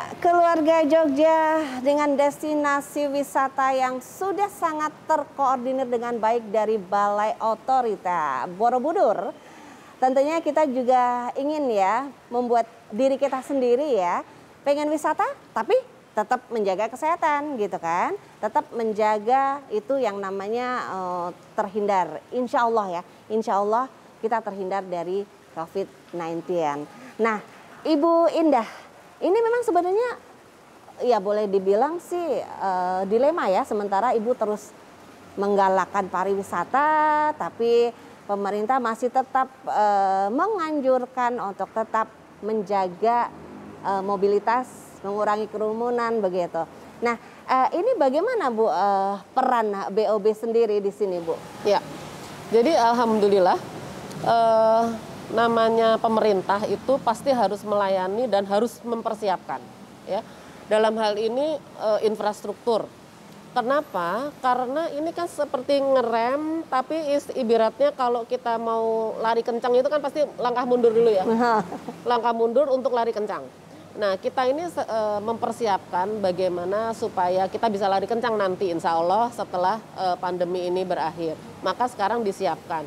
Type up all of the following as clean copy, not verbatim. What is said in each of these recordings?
Ya, keluarga Jogja dengan destinasi wisata yang sudah sangat terkoordinir dengan baik dari Balai Otorita Borobudur. Tentunya kita juga ingin ya membuat diri kita sendiri ya, pengen wisata tapi tetap menjaga kesehatan gitu kan. Tetap menjaga itu yang namanya terhindar, insya Allah ya. Insya Allah kita terhindar dari COVID-19. Nah, Ibu Indah, ini memang sebenarnya ya boleh dibilang sih dilema ya, sementara Ibu terus menggalakkan pariwisata tapi pemerintah masih tetap menganjurkan untuk tetap menjaga mobilitas, mengurangi kerumunan begitu. Nah, ini bagaimana Bu peran BOB sendiri di sini Bu? Ya, jadi alhamdulillah namanya pemerintah itu pasti harus melayani dan harus mempersiapkan ya. Dalam hal ini infrastruktur. Kenapa? Karena ini kan seperti ngerem, tapi ibaratnya kalau kita mau lari kencang itu kan pasti langkah mundur dulu ya. Langkah mundur untuk lari kencang. Nah, kita ini mempersiapkan bagaimana supaya kita bisa lari kencang nanti insya Allah setelah pandemi ini berakhir. Maka sekarang disiapkan.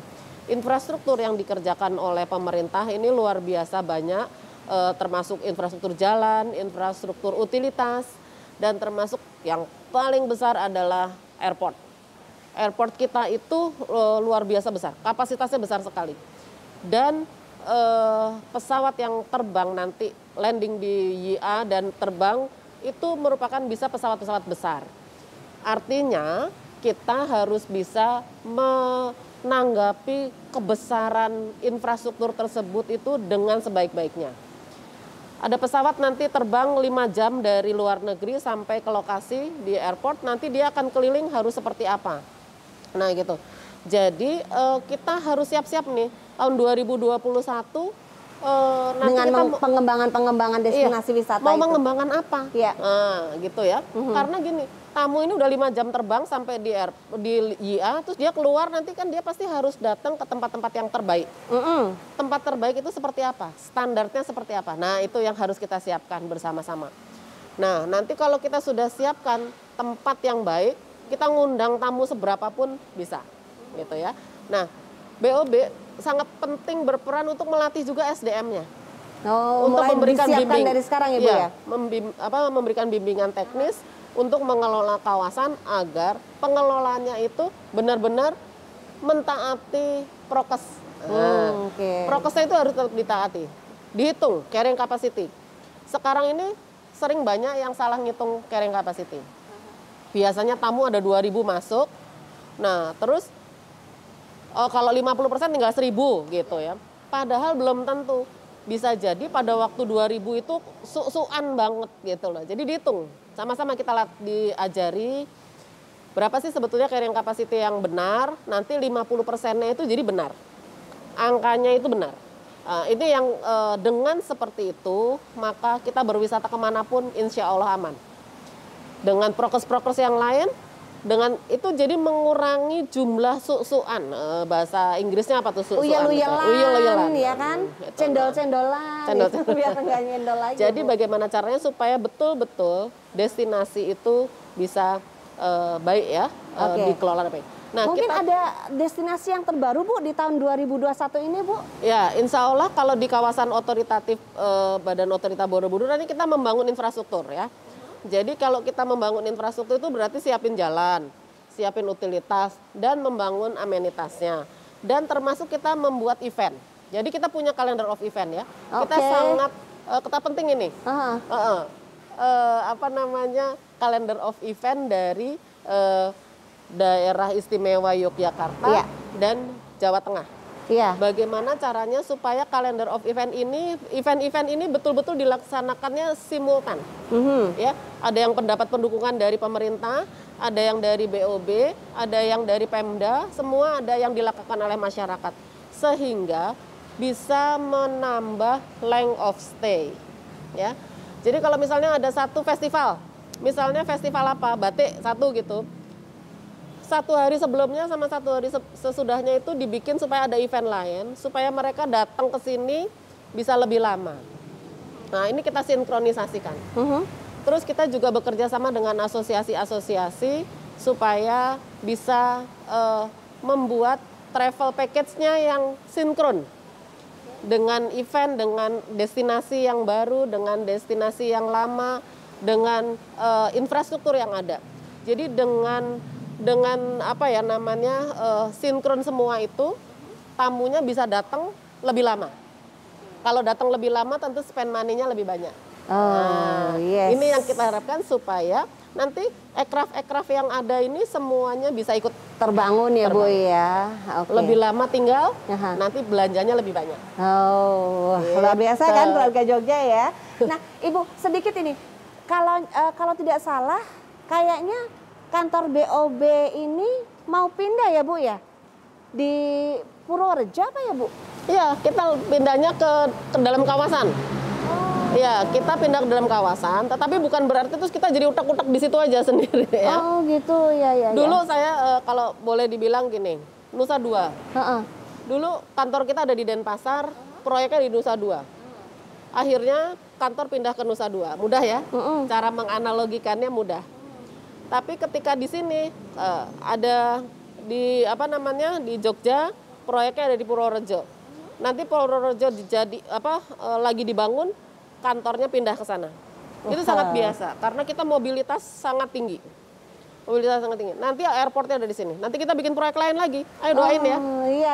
Infrastruktur yang dikerjakan oleh pemerintah ini luar biasa banyak, termasuk infrastruktur jalan, infrastruktur utilitas, dan termasuk yang paling besar adalah airport. Airport kita itu luar biasa besar, kapasitasnya besar sekali. Dan pesawat yang terbang nanti landing di YIA dan terbang itu merupakan bisa pesawat-pesawat besar. Artinya kita harus bisa menanggapi kebesaran infrastruktur tersebut itu dengan sebaik-baiknya. Ada pesawat nanti terbang 5 jam dari luar negeri sampai ke lokasi di airport, nanti dia akan keliling harus seperti apa. Nah gitu. Jadi kita harus siap-siap nih tahun 2021 nanti dengan kita pengembangan destinasi wisata mau itu. Mengembangkan apa? Iya. Nah, gitu ya. Karena gini, tamu ini udah 5 jam terbang sampai di YIA, terus dia keluar nanti kan dia pasti harus datang ke tempat-tempat yang terbaik. Tempat terbaik itu seperti apa? Standarnya seperti apa? Nah, itu yang harus kita siapkan bersama-sama. Nah, nanti kalau kita sudah siapkan tempat yang baik, kita ngundang tamu seberapapun bisa. Gitu ya. Nah, BOB sangat penting berperan untuk melatih juga SDM-nya. Untuk memberikan bimbing dari sekarang Ibu ya? Memberikan bimbingan teknis untuk mengelola kawasan agar pengelolanya itu benar-benar mentaati prokes. Prokesnya itu harus tetap ditaati. Dihitung carrying capacity. Sekarang ini sering banyak yang salah ngitung carrying capacity. Biasanya tamu ada 2.000 masuk. Nah, terus kalau 50% tinggal 1.000 gitu ya. Padahal belum tentu. Bisa jadi pada waktu 2.000 itu su-suan banget gitu loh. Jadi dihitung. Sama-sama kita diajari berapa sih sebetulnya carrying capacity yang benar. Nanti 50%-nya itu jadi benar. Angkanya itu benar. Ini yang dengan seperti itu maka kita berwisata kemanapun insya Allah aman. Dengan prokes-prokes yang lain, dengan itu jadi mengurangi jumlah su-suan. Bahasa Inggrisnya apa tuh su-suan? Uyel-uyelan ya kan? Cendol-cendolan. Biar nggak nyendol lagi. Jadi bagaimana caranya supaya betul-betul destinasi itu bisa baik ya, dikelola baik. Nah, mungkin ada destinasi yang terbaru Bu di tahun 2021 ini Bu? Ya, insya Allah kalau di kawasan otoritatif Badan Otorita Borobudur nanti kita membangun infrastruktur ya. Jadi kalau kita membangun infrastruktur itu berarti siapin jalan, siapin utilitas, dan membangun amenitasnya. Dan termasuk kita membuat event. Jadi kita punya calendar of event ya. Kita sangat, kita penting ini. Calendar of event dari daerah istimewa Yogyakarta dan Jawa Tengah. Bagaimana caranya supaya calendar of event ini betul-betul dilaksanakannya simultan. Ya, ada yang pendapat pendukungan dari pemerintah, ada yang dari BOB, ada yang dari Pemda, semua ada yang dilakukan oleh masyarakat sehingga bisa menambah length of stay. Ya, jadi kalau misalnya ada satu festival, misalnya festival apa, batik satu gitu. 1 hari sebelumnya sama 1 hari sesudahnya itu dibikin supaya ada event lain, supaya mereka datang ke sini bisa lebih lama. Nah, ini kita sinkronisasikan. Terus kita juga bekerja sama dengan asosiasi-asosiasi supaya bisa membuat travel package-nya yang sinkron dengan event, dengan destinasi yang baru, dengan destinasi yang lama, dengan infrastruktur yang ada. Jadi dengan apa ya namanya sinkron semua itu, tamunya bisa datang lebih lama. Kalau datang lebih lama tentu spend money-nya lebih banyak. Yes. Ini yang kita harapkan supaya nanti aircraft yang ada ini semuanya bisa ikut terbangun ya Bu ya. Lebih lama tinggal, nanti belanjanya lebih banyak. Luar biasa kan keluarga Jogja ya. Nah Ibu sedikit ini, kalau tidak salah kayaknya kantor BOB ini mau pindah ya Bu ya? Di Purworejo apa ya Bu? Iya, kita pindahnya ke dalam kawasan. Ya, kita pindah ke dalam kawasan, tetapi bukan berarti terus kita jadi utak-utak di situ aja sendiri ya. Oh gitu, ya. Dulu saya kalau boleh dibilang gini, Nusa Dua. Dulu kantor kita ada di Denpasar, proyeknya di Nusa Dua. Akhirnya kantor pindah ke Nusa Dua, mudah ya? Cara menganalogikannya mudah. Tapi ketika di sini ada di di Jogja, proyeknya ada di Purworejo. Nanti Purworejo lagi dibangun, kantornya pindah ke sana. Itu sangat biasa karena kita mobilitas sangat tinggi. Nanti airportnya ada di sini. Nanti kita bikin proyek lain lagi. Ayo doain ya.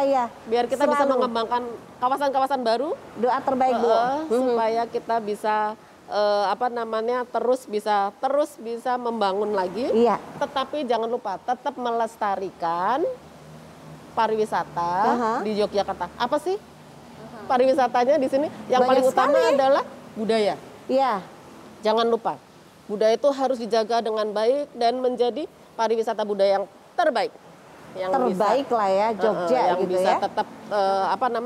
Iya. Biar kita bisa mengembangkan kawasan-kawasan baru. Doa terbaik Bu. Supaya kita bisa terus bisa membangun lagi. Iya. Tetapi jangan lupa tetap melestarikan pariwisata di Yogyakarta. Apa sih pariwisatanya di sini? Yang banyak paling utama sekali adalah budaya. Iya. Jangan lupa, budaya itu harus dijaga dengan baik dan menjadi pariwisata budaya yang terbaik. Yang terbaik bisa, lah ya Jogja yang gitu bisa ya. tetap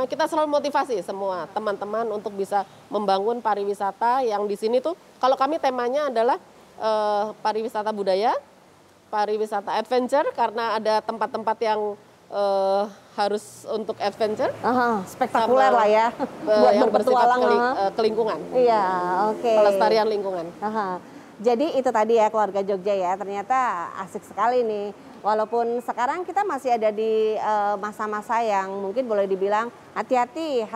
kita selalu motivasi semua teman-teman untuk bisa membangun pariwisata yang di sini tuh. Kalau kami temanya adalah pariwisata budaya, pariwisata adventure karena ada tempat-tempat yang harus untuk adventure, spektakuler lah ya, buat yang berpetualang ke lingkungan. Iya, oke. Pelestarian lingkungan. Jadi itu tadi ya keluarga Jogja ya, ternyata asik sekali nih. Walaupun sekarang kita masih ada di masa-masa yang mungkin boleh dibilang hati-hati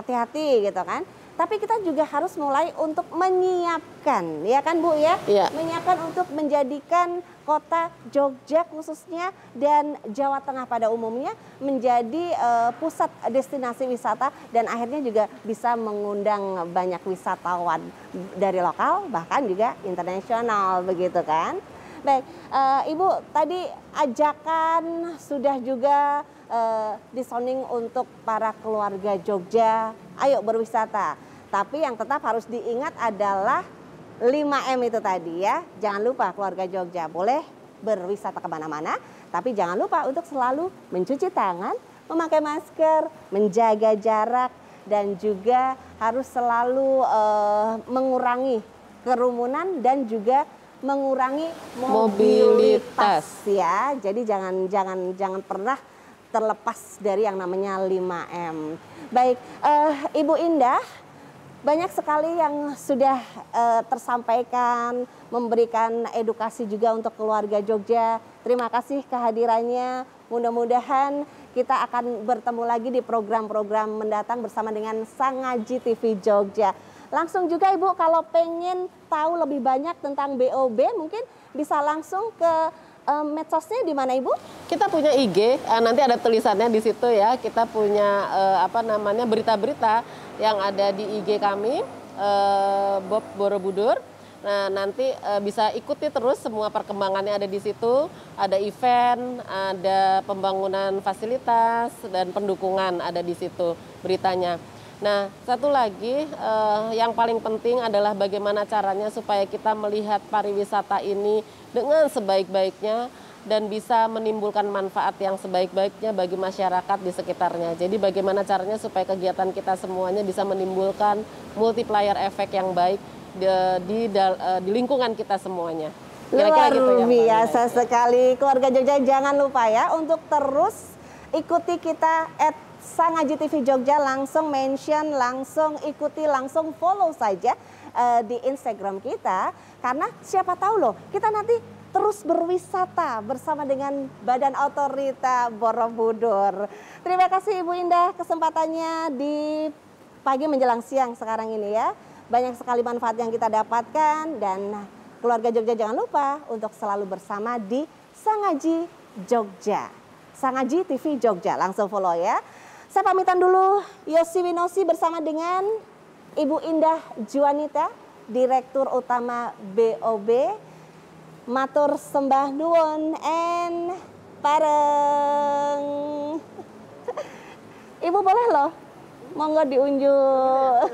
gitu kan. Tapi kita juga harus mulai untuk menyiapkan, ya kan Bu ya? Iya. Menyiapkan untuk menjadikan kota Jogja khususnya dan Jawa Tengah pada umumnya menjadi pusat destinasi wisata dan akhirnya juga bisa mengundang banyak wisatawan dari lokal bahkan juga internasional begitu kan? Baik, Ibu tadi ajakan sudah juga disounding untuk para keluarga Jogja, ayo berwisata. Tapi yang tetap harus diingat adalah 5M itu tadi ya. Jangan lupa keluarga Jogja boleh berwisata kemana-mana, tapi jangan lupa untuk selalu mencuci tangan, memakai masker, menjaga jarak, dan juga harus selalu mengurangi kerumunan dan juga mengurangi mobilitas ya. Jadi jangan pernah terlepas dari yang namanya 5M. Baik, Ibu Indah, banyak sekali yang sudah tersampaikan, memberikan edukasi juga untuk keluarga Jogja. Terima kasih kehadirannya. Mudah-mudahan kita akan bertemu lagi di program-program mendatang bersama dengan Sangaji TV Jogja. Langsung juga Ibu kalau pengen tahu lebih banyak tentang BOB mungkin bisa langsung ke medsosnya di mana Ibu? Kita punya IG, nanti ada tulisannya di situ ya. Kita punya berita-berita yang ada di IG kami, Bob Borobudur. Nah nanti bisa ikuti terus semua perkembangannya ada di situ. Ada event, ada pembangunan fasilitas dan pendukungan ada di situ beritanya. Nah, satu lagi yang paling penting adalah bagaimana caranya supaya kita melihat pariwisata ini dengan sebaik-baiknya dan bisa menimbulkan manfaat yang sebaik-baiknya bagi masyarakat di sekitarnya. Jadi bagaimana caranya supaya kegiatan kita semuanya bisa menimbulkan multiplier efek yang baik di lingkungan kita semuanya. Kira-kira gitu ya. Luar biasa sekali keluarga Jogja, jangan lupa ya untuk terus ikuti kita Sangaji TV Jogja, langsung mention, langsung ikuti, langsung follow saja di Instagram kita, karena siapa tahu loh kita nanti terus berwisata bersama dengan Badan Otorita Borobudur. Terima kasih Ibu Indah kesempatannya di pagi menjelang siang sekarang ini ya. Banyak sekali manfaat yang kita dapatkan dan keluarga Jogja jangan lupa untuk selalu bersama di Sangaji Jogja. Sangaji TV Jogja, langsung follow ya. Saya pamitan dulu, Yosi Winosi bersama dengan Ibu Indah Juanita, Direktur Utama BOB. Matur sembah nuwun and pareng. Ibu boleh loh, monggo diunjuk.